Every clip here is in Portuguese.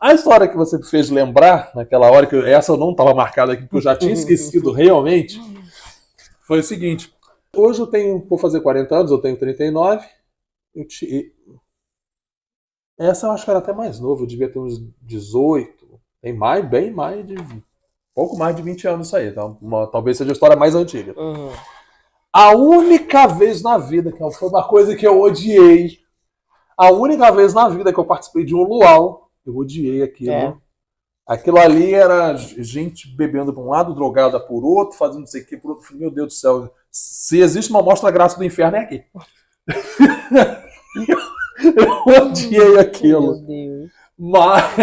A história que você me fez lembrar, naquela hora, que essa eu não estava marcada aqui, porque eu já tinha esquecido realmente, foi o seguinte. Hoje eu tenho, vou fazer 40 anos, eu tenho 39. Essa eu acho que era até mais novo, eu devia ter uns 18. Tem mais, bem mais de. Pouco mais de 20 anos isso aí. Então, talvez seja a história mais antiga. Uhum. A única vez na vida, que foi uma coisa que eu odiei. A única vez na vida que eu participei de um luau, eu odiei aquilo. É. Aquilo ali era gente bebendo por um lado, drogada por outro, fazendo não sei o que por outro. Meu Deus do céu. Se existe uma mostra grátis do inferno, é aqui. Eu odiei aquilo. Meu Deus. Mas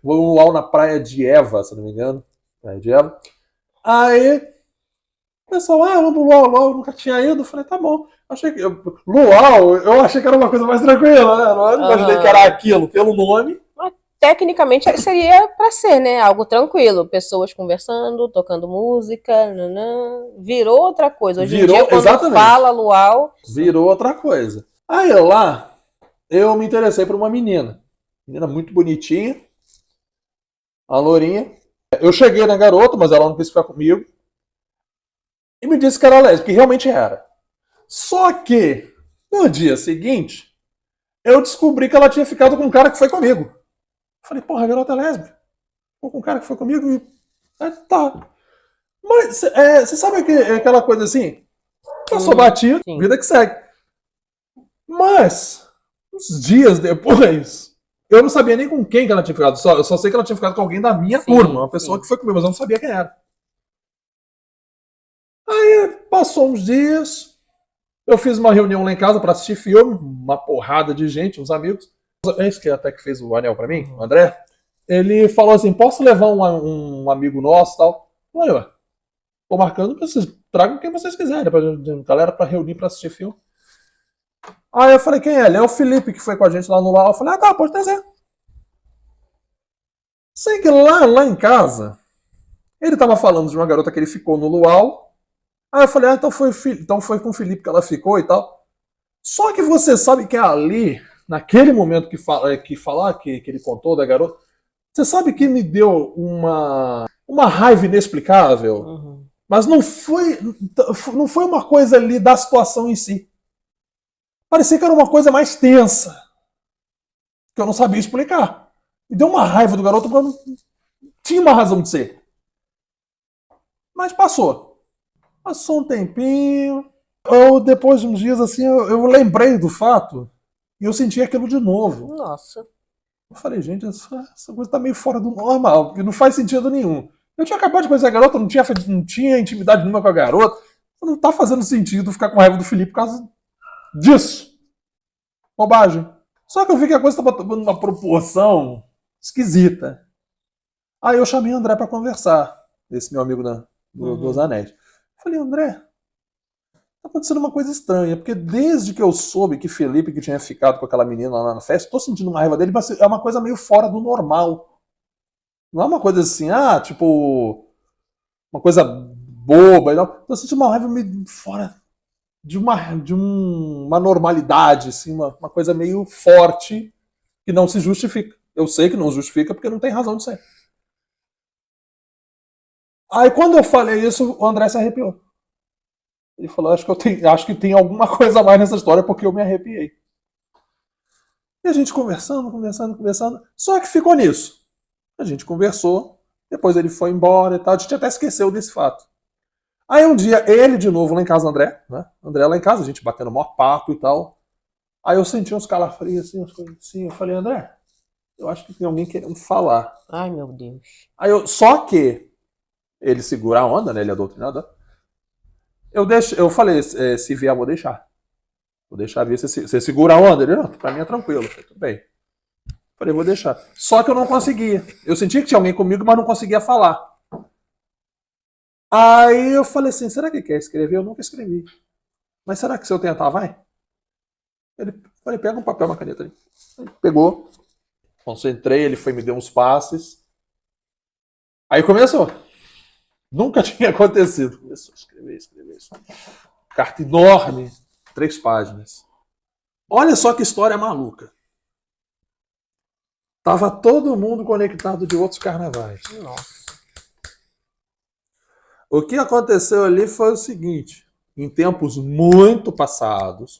foi um luau na praia de Eva, se não me engano. Praia de Eva. Aí, o pessoal, vamos pro luau, eu nunca tinha ido. Eu falei, tá bom. Luau, eu achei que era uma coisa mais tranquila, né? Eu não imaginei que era aquilo, pelo nome. Mas, tecnicamente seria pra ser, né? Algo tranquilo. Pessoas conversando, tocando música, nanã. Virou outra coisa. Hoje em dia, quando exatamente. fala luau... Virou outra coisa. Aí lá, eu me interessei por uma menina. Menina muito bonitinha. A lourinha. Eu cheguei na garota, mas ela não quis ficar comigo. E me disse que era lésbica, que realmente era. Só que, no dia seguinte, eu descobri que ela tinha ficado com um cara que foi comigo. Eu falei, porra, a garota é lésbica. Ficou com um cara que foi comigo e... tá. Mas, você sabe aquela coisa assim? Eu sou batido, sim. Vida que segue. Mas, uns dias depois, eu não sabia nem com quem que ela tinha ficado. Eu só sei que ela tinha ficado com alguém da minha turma. Uma pessoa que foi comigo, mas eu não sabia quem era. Aí, passou uns dias, eu fiz uma reunião lá em casa pra assistir filme, uma porrada de gente, uns amigos. Esse que até que fez o anel pra mim, o André, ele falou assim, posso levar um amigo nosso e tal? Eu falei, tô marcando pra vocês, tragam quem vocês quiserem, pra galera pra reunir pra assistir filme. Aí eu falei, quem é? Ele é o Felipe, que foi com a gente lá no luau. Eu falei, tá, pode trazer. Sei que lá em casa, ele tava falando de uma garota que ele ficou no luau. Aí eu falei, então foi com o Felipe que ela ficou e tal. Só que você sabe que ali, naquele momento que ele contou da garota, você sabe que me deu uma raiva inexplicável. Uhum. Mas não foi uma coisa ali da situação em si. Parecia que era uma coisa mais tensa. Que eu não sabia explicar. Me deu uma raiva do garoto, porque não tinha uma razão de ser. Mas passou. Passou um tempinho. Depois de uns dias assim, eu lembrei do fato e eu senti aquilo de novo. Nossa. Eu falei, gente, essa coisa tá meio fora do normal, porque não faz sentido nenhum. Eu tinha acabado de conhecer a garota, não tinha intimidade nenhuma com a garota. Não tá fazendo sentido ficar com raiva do Felipe por causa disso. Bobagem. Só que eu vi que a coisa estava tomando uma proporção esquisita. Aí eu chamei o André para conversar, esse meu amigo dos Anéis. Falei, André, tá acontecendo uma coisa estranha, porque desde que eu soube que Felipe que tinha ficado com aquela menina lá na festa, tô sentindo uma raiva dele, mas é uma coisa meio fora do normal. Não é uma coisa assim, tipo, uma coisa boba. Não. Tô sentindo uma raiva meio fora de uma normalidade, assim, uma coisa meio forte que não se justifica. Eu sei que não justifica porque não tem razão de ser. Aí quando eu falei isso, o André se arrepiou. Ele falou, acho que tem alguma coisa a mais nessa história porque eu me arrepiei. E a gente conversando. Só que ficou nisso. A gente conversou, depois ele foi embora e tal. A gente até esqueceu desse fato. Aí um dia, ele de novo lá em casa, André, né? André lá em casa, a gente batendo o maior papo e tal. Aí eu senti uns calafrios assim, umas coisas assim. Eu falei, André, eu acho que tem alguém querendo falar. Ai, meu Deus. Só que ele segura a onda, né? Ele é doutrinador. Eu falei, se vier, vou deixar. Vou deixar vir, você segura a onda? Ele, não, pra mim é tranquilo. Falei, tudo bem. Falei, vou deixar. Só que eu não conseguia. Eu sentia que tinha alguém comigo, mas não conseguia falar. Aí eu falei assim, será que quer escrever? Eu nunca escrevi. Mas será que se eu tentar, vai? Falei, pega um papel, uma caneta aí. Ele pegou, concentrei, ele foi me deu uns passes. Aí começou. Nunca tinha acontecido. Começou a escrever. Carta enorme, 3 páginas. Olha só que história maluca. Tava todo mundo conectado de outros carnavais. Nossa. O que aconteceu ali foi o seguinte, em tempos muito passados,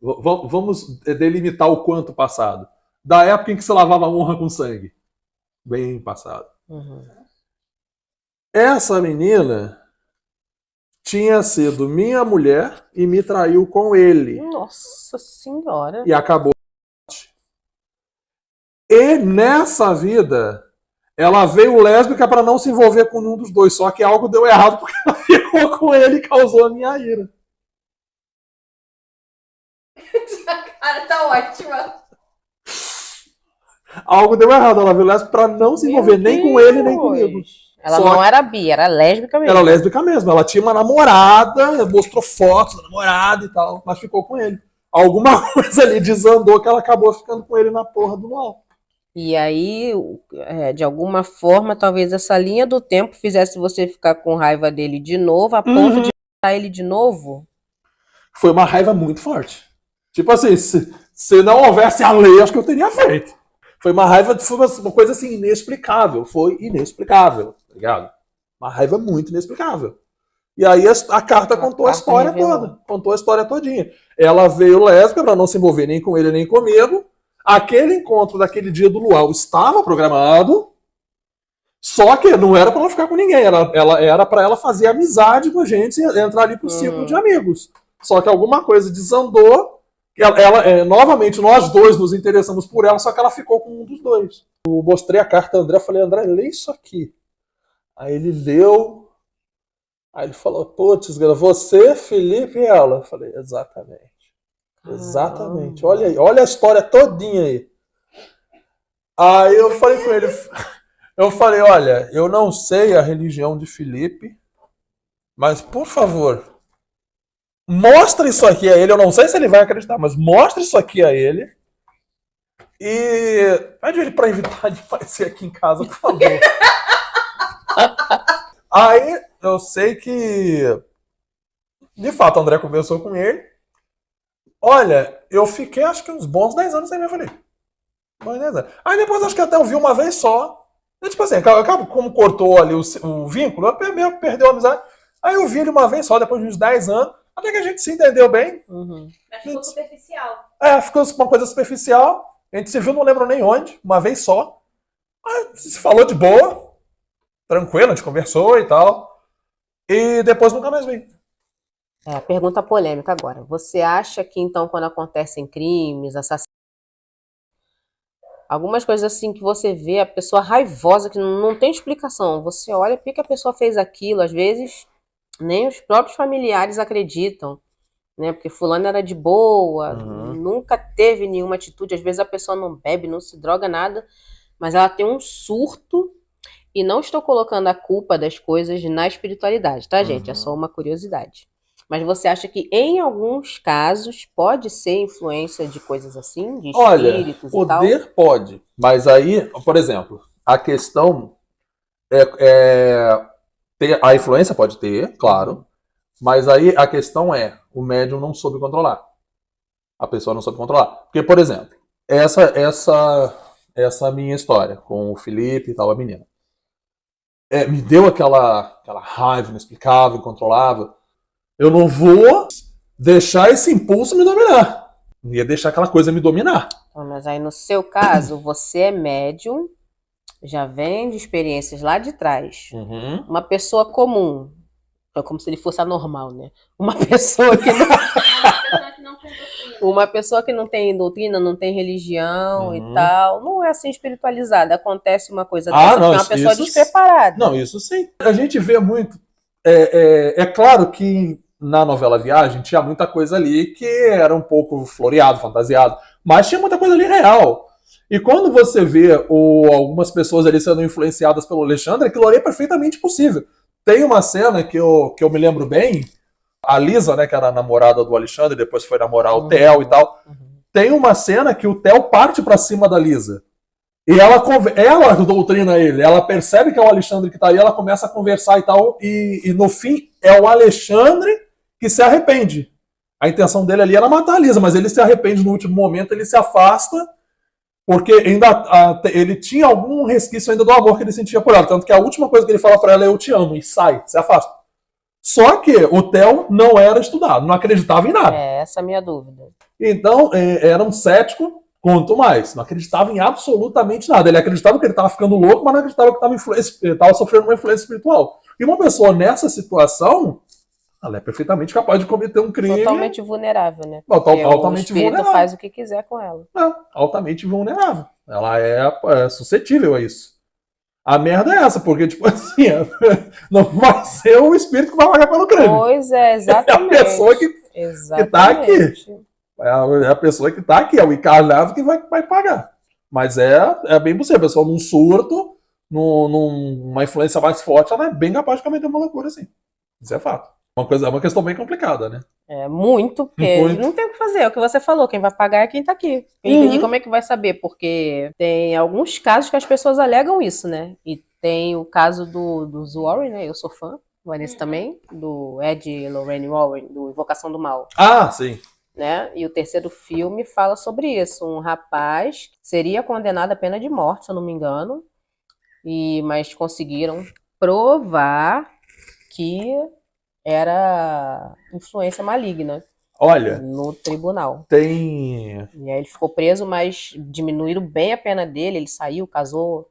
vamos delimitar o quanto passado, da época em que se lavava a honra com sangue, bem passado. Uhum. Essa menina tinha sido minha mulher e me traiu com ele. Nossa senhora. E acabou. E nessa vida, ela veio lésbica para não se envolver com nenhum dos dois, só que algo deu errado porque ela ficou com ele e causou a minha ira. A cara tá ótima. Algo deu errado, ela veio lésbica para não se envolver nem com ele nem comigo. Ela Só não era bi, era lésbica mesmo. Era lésbica mesmo, ela tinha uma namorada, mostrou fotos da namorada e tal, mas ficou com ele. Alguma coisa ali desandou que ela acabou ficando com ele na porra do mal. E aí, de alguma forma, talvez essa linha do tempo fizesse você ficar com raiva dele de novo, a ponto de matar ele de novo. Foi uma raiva muito forte. Tipo assim, se não houvesse a lei, acho que eu teria feito. Foi uma raiva, foi uma coisa assim, inexplicável. Foi inexplicável, tá ligado? Uma raiva muito inexplicável. E aí a carta contou a história toda. Contou a história todinha. Ela veio lésbica pra não se envolver nem com ele nem comigo. Aquele encontro daquele dia do luau estava programado. Só que não era pra ela ficar com ninguém. Era pra ela fazer amizade com a gente e entrar ali pro círculo de amigos. Só que alguma coisa desandou. Novamente, nós dois nos interessamos por ela, só que ela ficou com um dos dois. Eu mostrei a carta ao André, falei, André, lê isso aqui. Aí ele leu, aí ele falou, putz, você, Felipe e ela. Eu falei, exatamente. Exatamente. Olha aí, olha a história todinha aí. Aí eu falei com ele, olha, eu não sei a religião de Felipe, mas por favor, mostra isso aqui a ele. Eu não sei se ele vai acreditar, mas mostra isso aqui a ele. E pede ele pra evitar de aparecer aqui em casa, por favor. Aí eu sei que, de fato, o André conversou com ele. Olha, eu fiquei acho que uns bons 10 anos sem ver Felipe. Aí depois acho que até eu vi uma vez só. E, tipo assim, como cortou ali o vínculo, eu perdeu a amizade. Aí eu vi ele uma vez só, depois de uns 10 anos. Até que a gente se entendeu bem. Mas ficou superficial. Ficou uma coisa superficial. A gente se viu, não lembro nem onde, uma vez só. Aí se falou de boa, tranquilo, a gente conversou e tal. E depois nunca mais vi. Pergunta polêmica agora. Você acha que, então, quando acontecem crimes, assassinatos, algumas coisas assim que você vê, a pessoa raivosa, que não tem explicação, você olha por que a pessoa fez aquilo, às vezes nem os próprios familiares acreditam, né? Porque fulano era de boa, nunca teve nenhuma atitude, às vezes a pessoa não bebe, não se droga, nada, mas ela tem um surto, e não estou colocando a culpa das coisas na espiritualidade, tá, gente? É só uma curiosidade. Mas você acha que em alguns casos pode ser influência de coisas assim, de espíritos e tal? Olha, poder pode, mas aí, por exemplo, a questão a influência pode ter, claro, mas aí a questão o médium não soube controlar. A pessoa não soube controlar. Porque, por exemplo, essa minha história com o Felipe e tal, a menina, me deu aquela raiva inexplicável, incontrolável. Eu não vou deixar esse impulso me dominar. Não ia deixar aquela coisa me dominar. Mas aí no seu caso, você é médium, já vem de experiências lá de trás. Uma pessoa comum, é como se ele fosse anormal, né? Uma pessoa que não... Uma pessoa que não tem doutrina, não tem religião e tal, não é assim espiritualizada. Acontece uma coisa dessa, não, é uma pessoa despreparada. Não, isso sim. A gente vê muito. É claro que na novela Viagem tinha muita coisa ali que era um pouco floreado, fantasiado, mas tinha muita coisa ali real. E quando você vê algumas pessoas ali sendo influenciadas pelo Alexandre, aquilo ali é perfeitamente possível. Tem uma cena que eu me lembro bem, a Lisa, né, que era a namorada do Alexandre, depois foi namorar o Theo e tal. Tem uma cena que o Theo parte pra cima da Lisa. E ela doutrina ele, ela percebe que é o Alexandre que tá aí, ela começa a conversar e tal, e no fim é o Alexandre que se arrepende. A intenção dele ali era matar a Lisa, mas ele se arrepende no último momento, ele se afasta, Porque ele tinha algum resquício ainda do amor que ele sentia por ela. Tanto que a última coisa que ele fala pra ela é eu te amo, e sai, se afasta. Só que o Theo não era estudado, não acreditava em nada. Essa é a minha dúvida. Então, era um cético, quanto mais. Não acreditava em absolutamente nada. Ele acreditava que ele estava ficando louco, mas não acreditava que estava sofrendo uma influência espiritual. E uma pessoa nessa situação, ela é perfeitamente capaz de cometer um crime. Totalmente vulnerável, né? Altamente o espírito vulnerável. faz o que quiser com ela. Altamente vulnerável. Ela é suscetível a isso. A merda é essa, porque, tipo assim, não vai ser o espírito que vai pagar pelo crime. Pois é, exatamente. É a pessoa que tá aqui. É a pessoa que tá aqui, é o encarnado que vai pagar. Mas é bem possível. A pessoa num surto, numa influência mais forte, ela é bem capaz de cometer uma loucura assim. Isso é fato. É uma questão bem complicada, né? É muito, porque não tem o que fazer. É o que você falou, quem vai pagar é quem tá aqui. E como é que vai saber? Porque tem alguns casos que as pessoas alegam isso, né? E tem o caso dos Warren, né? Eu sou fã, Vanessa também, do Ed e Lorraine Warren, do Invocação do Mal. Ah, sim. Né? E o terceiro filme fala sobre isso. Um rapaz seria condenado à pena de morte, se eu não me engano, mas conseguiram provar que era influência maligna. Olha, no tribunal. Tem. E aí ele ficou preso, mas diminuíram bem a pena dele. Ele saiu, casou.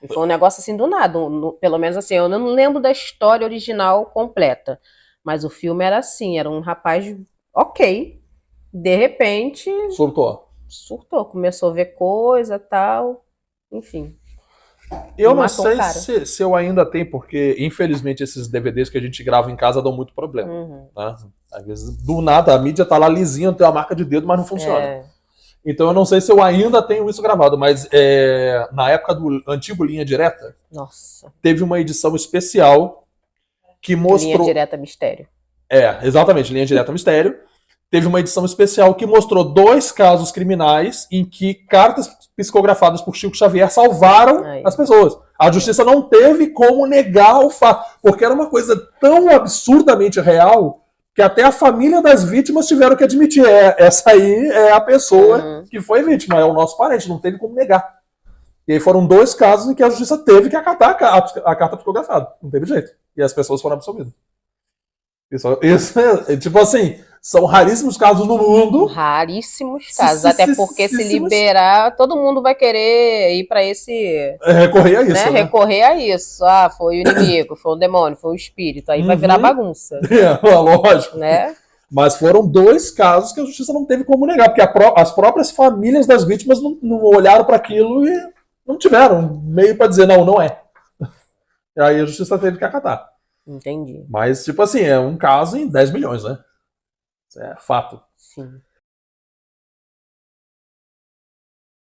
E foi um negócio assim do nada. Pelo menos assim, eu não lembro da história original completa. Mas o filme era assim, era um rapaz ok. De repente. Surtou. Começou a ver coisa e tal. Enfim. Eu não sei se eu ainda tenho, porque infelizmente esses DVDs que a gente grava em casa dão muito problema. Né? Às vezes, do nada, a mídia tá lá lisinha, tem a marca de dedo, mas não funciona. Então eu não sei se eu ainda tenho isso gravado, mas na época do antigo Linha Direta, teve uma edição especial que mostrou... Linha Direta Mistério. Exatamente, Linha Direta Mistério. Teve uma edição especial que mostrou 2 casos criminais em que cartas psicografadas por Chico Xavier salvaram as pessoas. A justiça não teve como negar o fato, porque era uma coisa tão absurdamente real que até a família das vítimas tiveram que admitir. Essa aí é a pessoa que foi vítima, é o nosso parente, não teve como negar. E aí foram 2 casos em que a justiça teve que acatar a carta psicografada. Não teve jeito. E as pessoas foram absolvidas. Isso é tipo assim... São raríssimos casos no mundo. Raríssimos casos. Até porque se liberar, todo mundo vai querer ir pra esse... recorrer a isso, né? Recorrer a isso. Ah, foi o inimigo, foi o demônio, foi o espírito. Aí vai virar bagunça. Lógico. Né? Mas foram 2 casos que a justiça não teve como negar. Porque as próprias famílias das vítimas não olharam para aquilo e não tiveram meio para dizer não é. E aí a justiça teve que acatar. Entendi. Mas, tipo assim, é um caso em 10 milhões, né? Isso é fato. Sim.